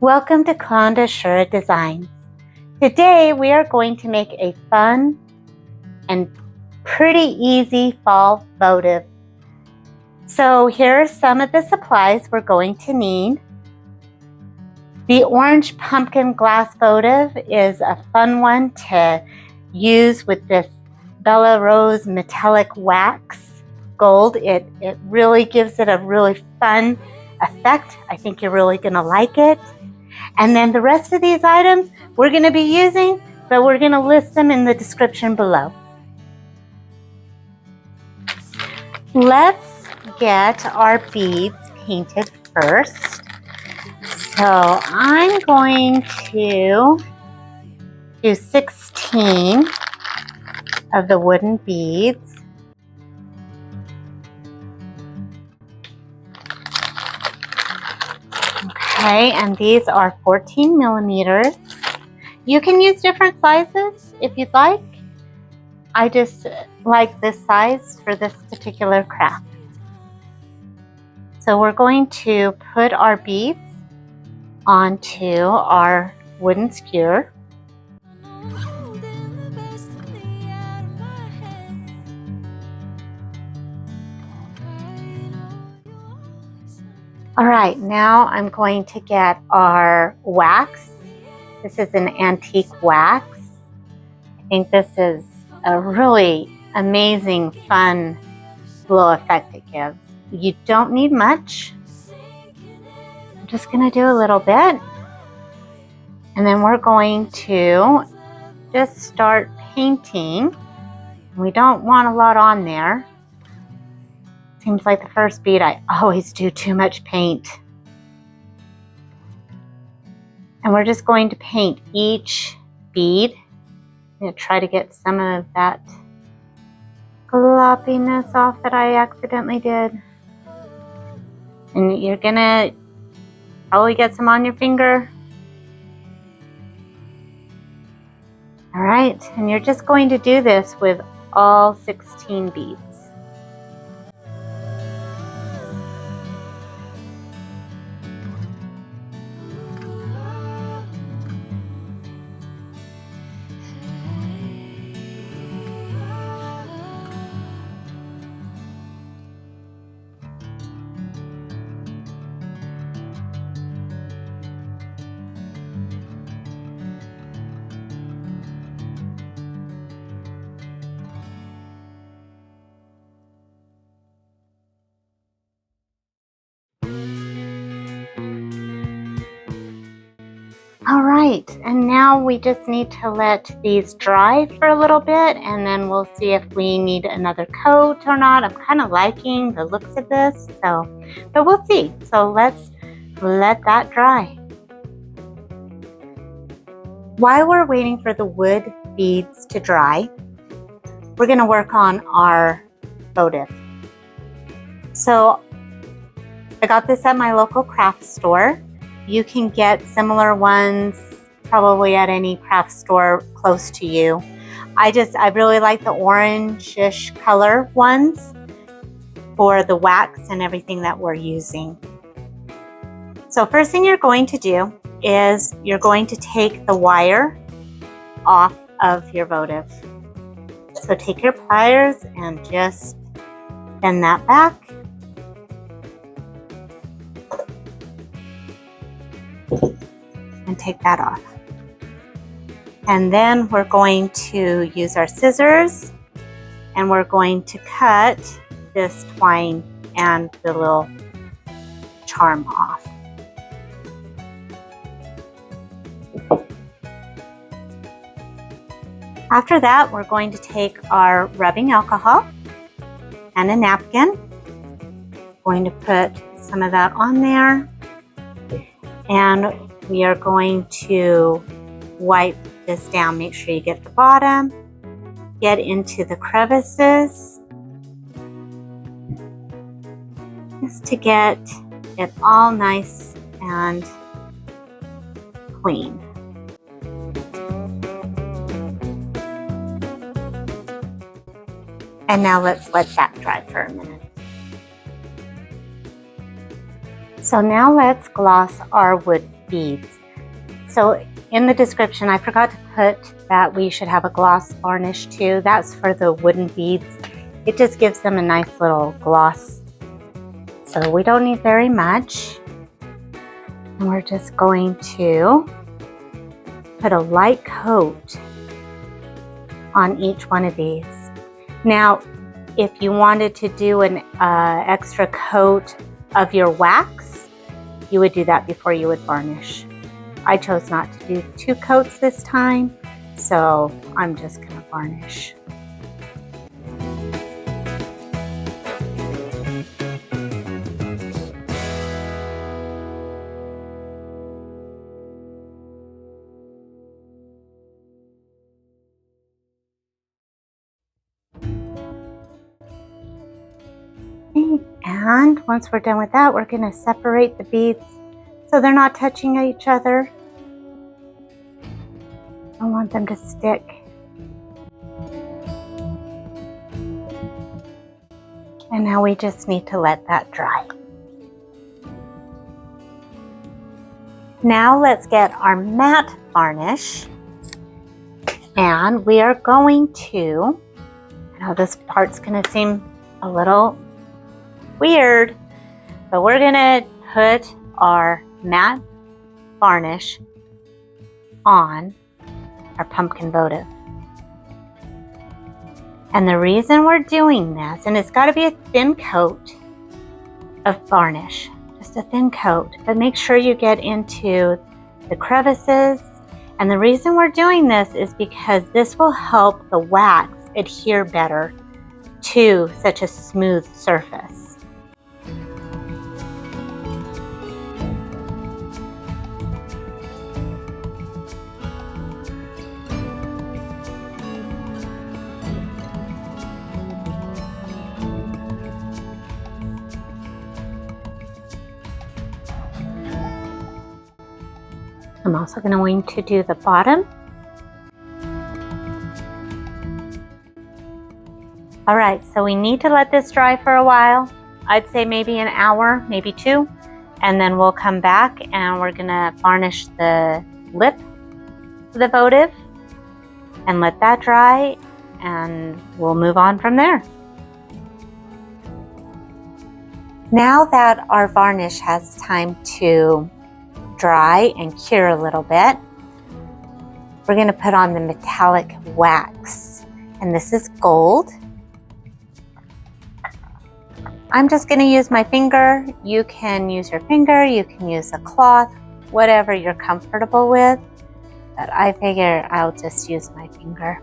Welcome to Conda Shura Designs. Today we are going to make a fun and pretty easy fall votive. So here are some of the supplies we're going to need. The orange pumpkin glass votive is a fun one to use with this Bella Rose metallic wax gold. It really gives it a really fun effect. I think you're really going to like it. And then the rest of these items we're going to be using, but we're going to list them in the description below. Let's get our beads painted first. So I'm going to do 16 of the wooden beads. Okay, and these are 14 millimeters. You can use different sizes if you'd like. I just like this size for this particular craft. So we're going to put our beads onto our wooden skewer. All right, now I'm going to get our wax. This is an antique wax. I think this is a really amazing, fun little effect it gives. You don't need much. I'm just going to do a little bit. And then we're going to just start painting. We don't want a lot on there. Seems like the first bead I always do too much paint. And we're just going to paint each bead. I'm going to try to get some of that gloppiness off that I accidentally did. And you're going to probably get some on your finger. All right, and you're just going to do this with all 16 beads. All right, and now we just need to let these dry for a little bit, and then we'll see if we need another coat or not. I'm kind of liking the looks of this, but we'll see. So let's let that dry. While we're waiting for the wood beads to dry, we're going to work on our votive. So I got this at my local craft store. You can get similar ones probably at any craft store close to you. I really like the orange-ish color ones for the wax and everything that we're using. So first thing you're going to do is you're going to take the wire off of your votive. So take your pliers and just bend that back. And take that off. And then we're going to use our scissors and we're going to cut this twine and the little charm off. After that, we're going to take our rubbing alcohol and a napkin. Going to put some of that on there. And we are going to wipe this down. Make sure you get the bottom, get into the crevices, just to get it all nice and clean. And now let's let that dry for a minute. So now let's gloss our wood beads. So in the description, I forgot to put that we should have a gloss varnish too. That's for the wooden beads. It just gives them a nice little gloss. So we don't need very much. And we're just going to put a light coat on each one of these. Now, if you wanted to do an extra coat of your wax, you would do that before you would varnish. I chose not to do 2 coats this time, so I'm just going to varnish. And once we're done with that, we're going to separate the beads so they're not touching each other. I want them to stick. And now we just need to let that dry. Now let's get our matte varnish. And we are going to, I know this part's going to seem a little weird, but we're going to put our matte varnish on our pumpkin votive. And the reason we're doing this, and it's got to be a thin coat of varnish, just a thin coat, but make sure you get into the crevices. And the reason we're doing this is because this will help the wax adhere better to such a smooth surface. I'm also going to do the bottom. All right, so we need to let this dry for a while. I'd say maybe an hour, maybe 2, and then we'll come back and we're gonna varnish the lip of the votive and let that dry, and we'll move on from there. Now that our varnish has time to dry and cure a little bit, we're going to put on the metallic wax, and this is gold. I'm just going to use my finger. You can use your finger, you can use a cloth, whatever you're comfortable with, but I figure I'll just use my finger.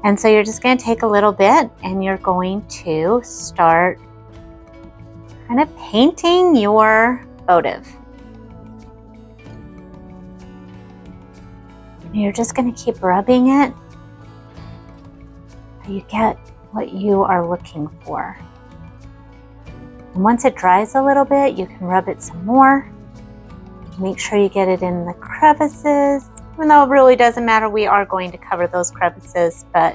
And so you're just going to take a little bit and you're going to start kind of painting your votive. You're just going to keep rubbing it until you get what you are looking for. And once it dries a little bit, you can rub it some more. Make sure you get it in the crevices. Even though it really doesn't matter, we are going to cover those crevices, but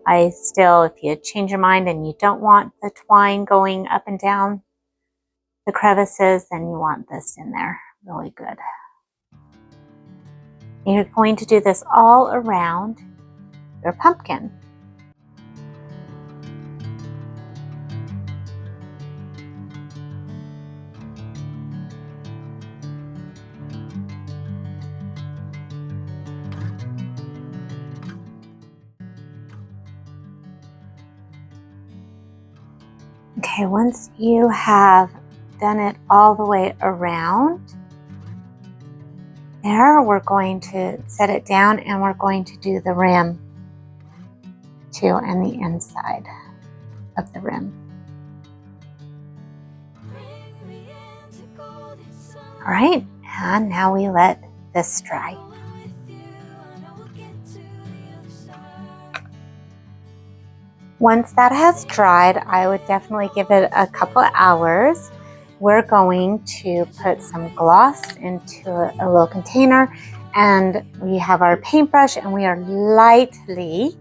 I still, if you change your mind and you don't want the twine going up and down the crevices, then you want this in there really good. You're going to do this all around your pumpkin. Okay, once you have done it all the way around, there, we're going to set it down and we're going to do the rim too, and the inside of the rim. All right, and now we let this dry. Once that has dried, I would definitely give it a couple hours. We're going to put some gloss into a little container, and we have our paintbrush, and we are lightly,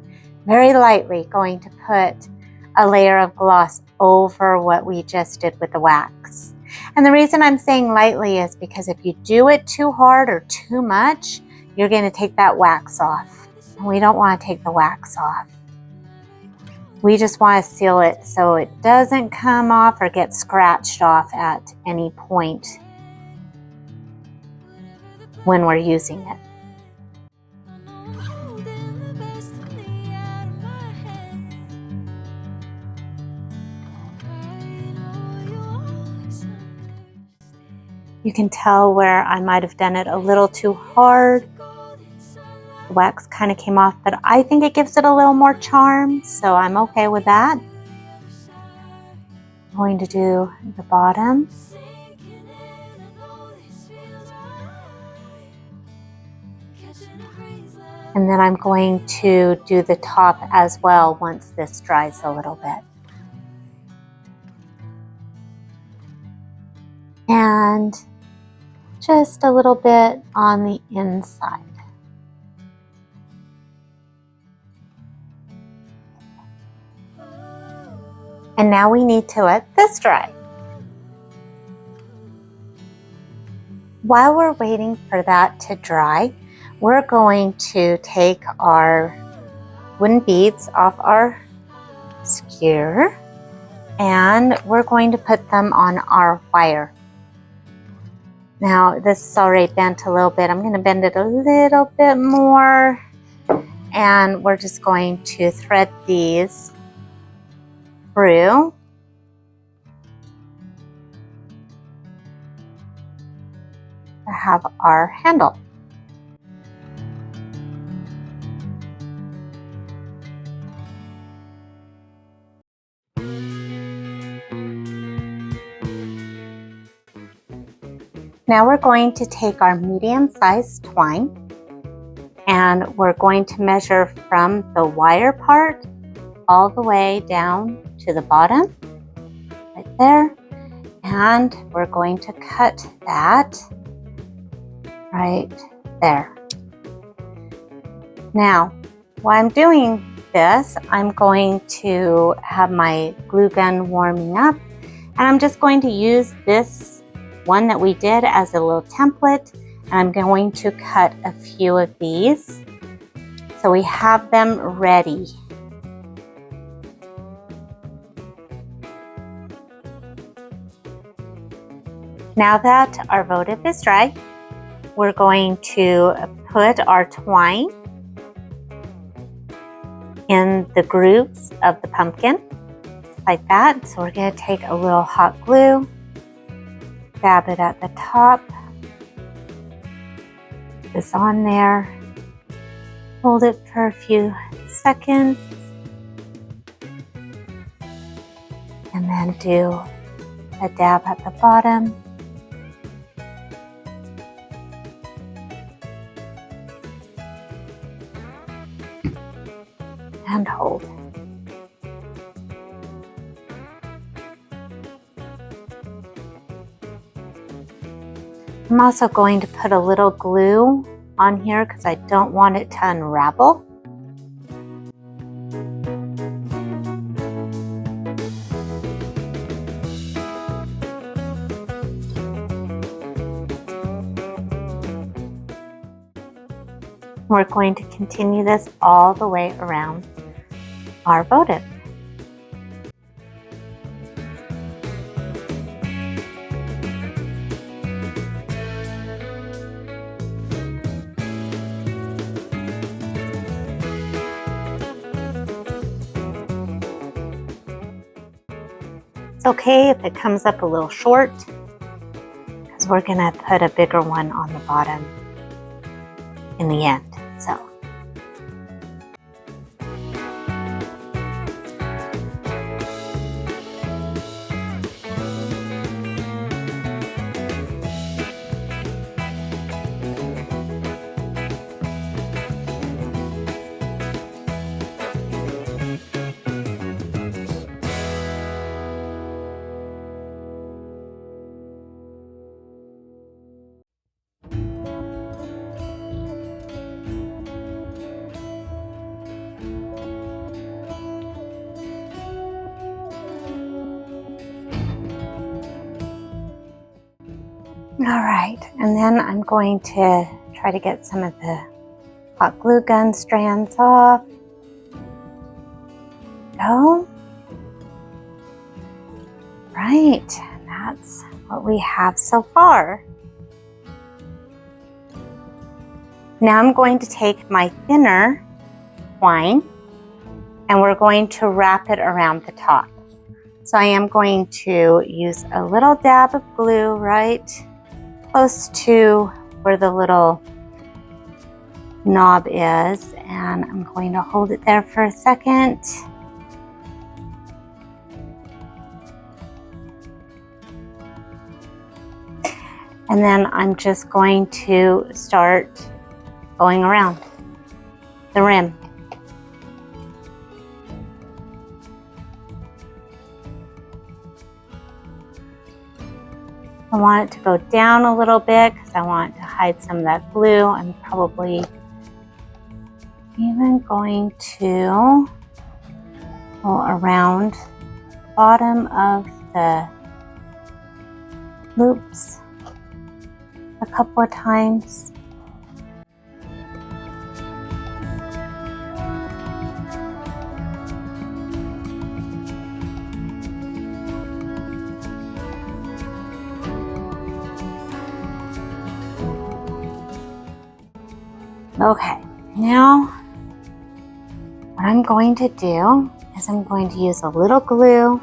very lightly going to put a layer of gloss over what we just did with the wax. And the reason I'm saying lightly is because if you do it too hard or too much, you're going to take that wax off. And we don't want to take the wax off. We just want to seal it so it doesn't come off or get scratched off at any point when we're using it. You can tell where I might have done it a little too hard. The wax kind of came off, but I think it gives it a little more charm, so I'm okay with that. I'm going to do the bottom. And then I'm going to do the top as well once this dries a little bit. And just a little bit on the inside. And now we need to let this dry. While we're waiting for that to dry, we're going to take our wooden beads off our skewer and we're going to put them on our wire. Now this is already bent a little bit. I'm going to bend it a little bit more and we're just going to thread these through. To have our handle. Now we're going to take our medium-sized twine and we're going to measure from the wire part all the way down to the bottom, right there, and we're going to cut that right there. Now, while I'm doing this, I'm going to have my glue gun warming up, and I'm just going to use this one that we did as a little template, and I'm going to cut a few of these so we have them ready. Now that our votive is dry, we're going to put our twine in the grooves of the pumpkin, like that. So we're going to take a little hot glue, dab it at the top, put this on there, hold it for a few seconds, and then do a dab at the bottom. And hold. I'm also going to put a little glue on here because I don't want it to unravel. We're going to continue this all the way around our votive. It's okay if it comes up a little short because we're going to put a bigger one on the bottom in the end. So All right, and then I'm going to try to get some of the hot glue gun strands off. Go. Right, that's what we have so far. Now I'm going to take my thinner twine and we're going to wrap it around the top. So I am going to use a little dab of glue right close to where the little knob is, and I'm going to hold it there for a second. And then I'm just going to start going around the rim. I want it to go down a little bit because I want to hide some of that glue. I'm probably even going to go around the bottom of the loops a couple of times. Okay, now what I'm going to do is I'm going to use a little glue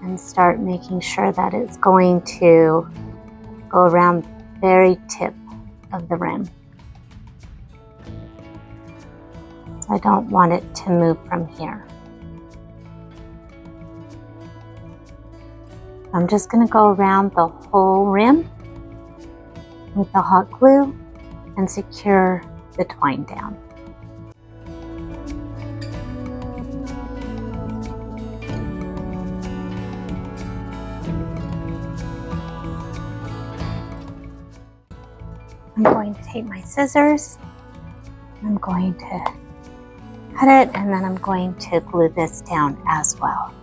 and start making sure that it's going to go around the very tip of the rim. So I don't want it to move from here. I'm just going to go around the whole rim with the hot glue and secure the twine down. I'm going to take my scissors, I'm going to cut it, and then I'm going to glue this down as well.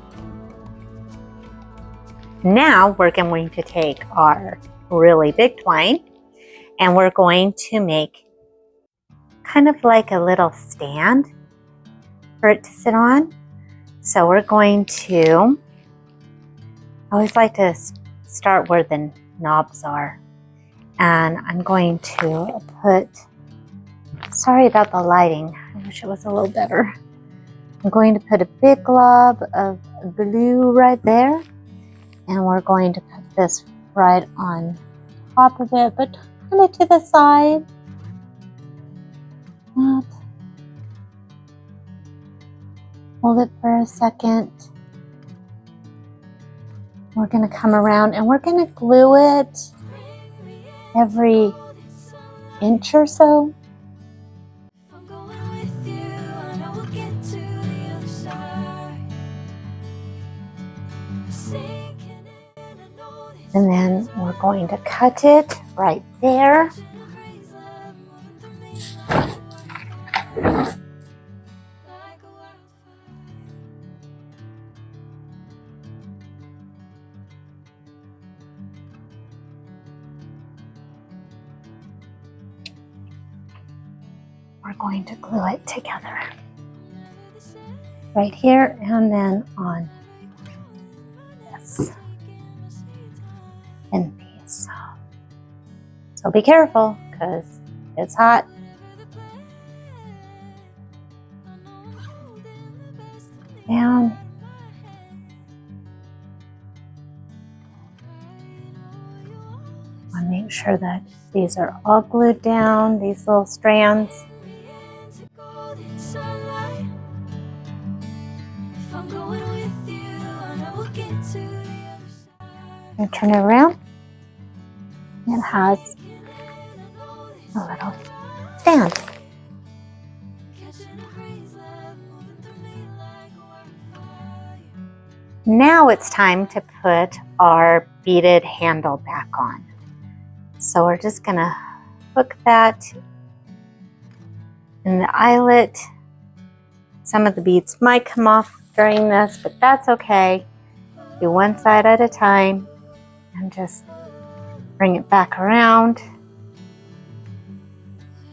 Now we're going to take our really big twine and we're going to make kind of like a little stand for it to sit on. So we're going to, I always like to start where the knobs are. And I'm going to put, sorry about the lighting, I wish it was a little better. I'm going to put a big glob of blue right there. And we're going to put this right on top of it, but kind of to the side. Hold it for a second. We're going to come around and we're going to glue it every inch or so. And then we're going to cut it right there. We're going to glue it together right here and then on this and these. So be careful because it's hot. Down. I make sure that these are all glued down, these little strands. And turn it around. It has a little stand. Now it's time to put our beaded handle back on. So we're just gonna hook that in the eyelet. Some of the beads might come off during this, but that's okay. Do one side at a time and just bring it back around.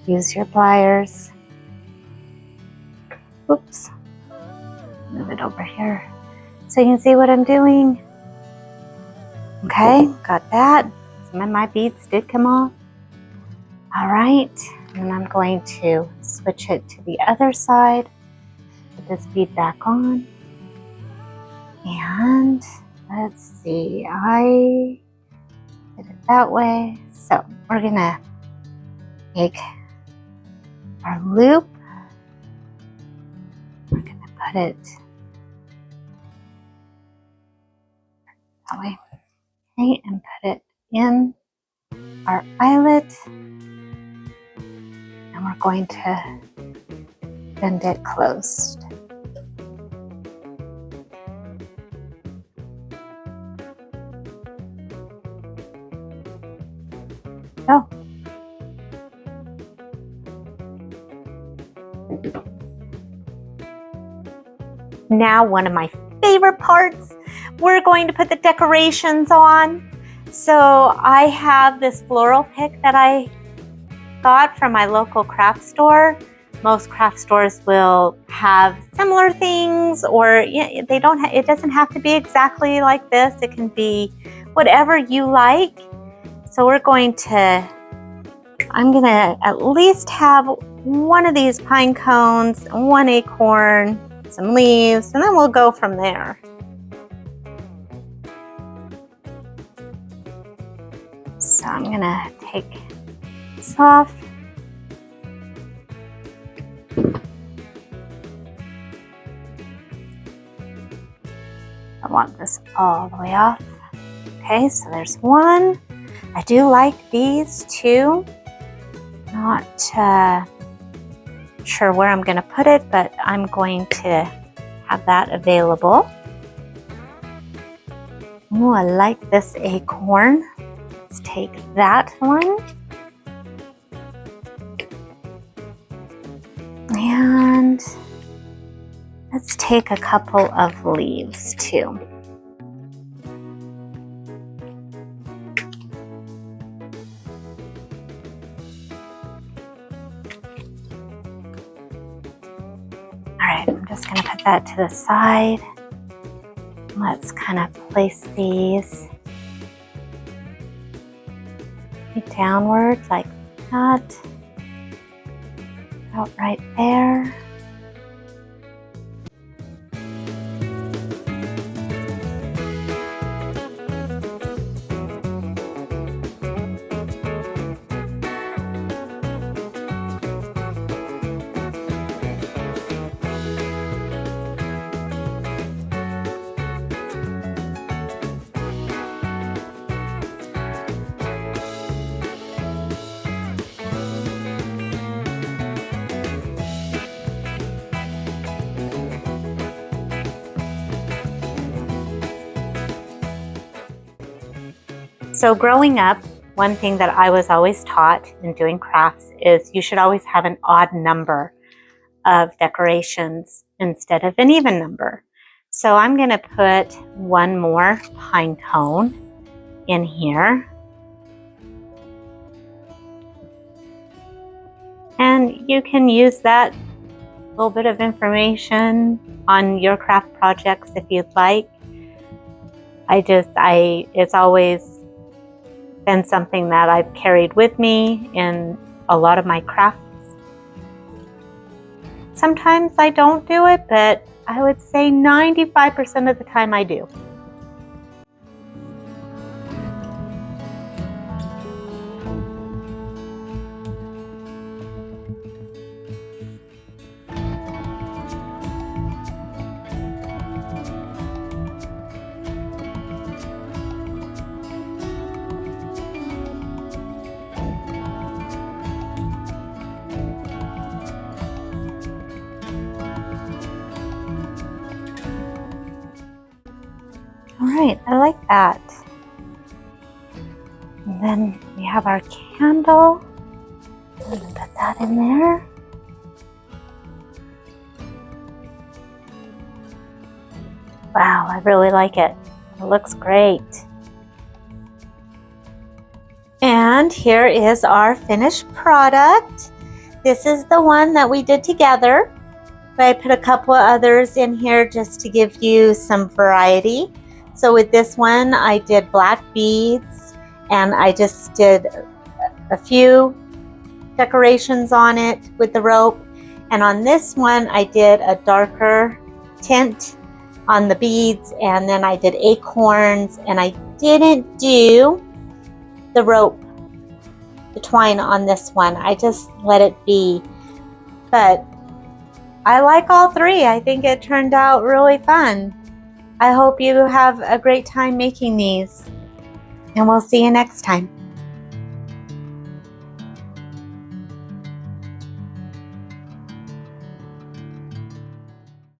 Use your pliers. Oops. Move it over here so you can see what I'm doing. Okay, got that. Some of my beads did come off. All right, and I'm going to switch it to the other side. Put this bead back on. And let's see, I did it that way. So we're gonna take our loop. We're gonna put it that way. Okay, and put it in our eyelet. And we're going to bend it closed. Go. Now, one of my favorite parts, we're going to put the decorations on. So I have this floral pick that I got from my local craft store. Most craft stores will have similar things, or they don't. It doesn't have to be exactly like this. It can be whatever you like. So I'm going to at least have one of these pine cones, one acorn, some leaves, and then we'll go from there. So I'm gonna take this off. I want this all the way off. Okay, so there's one. I do like these too. Not sure where I'm gonna put it, but I'm going to have that available. Oh, I like this acorn. Let's take that one. And let's take a couple of leaves too. Alright, I'm just going to put that to the side. Let's kind of place these downward like that. About right there. So growing up, one thing that I was always taught in doing crafts is you should always have an odd number of decorations instead of an even number. So I'm going to put one more pine cone in here. And you can use that little bit of information on your craft projects if you'd like. It's always been something that I've carried with me in a lot of my crafts. Sometimes I don't do it, but I would say 95% of the time I do. All right, I like that. And then we have our candle. I'm gonna put that in there. Wow, I really like it. It looks great. And here is our finished product. This is the one that we did together, but I put a couple of others in here just to give you some variety. So with this one, I did black beads, and I just did a few decorations on it with the rope. And on this one, I did a darker tint on the beads, and then I did acorns, and I didn't do the rope, the twine on this one. I just let it be. But I like all three. I think it turned out really fun. I hope you have a great time making these, and we'll see you next time.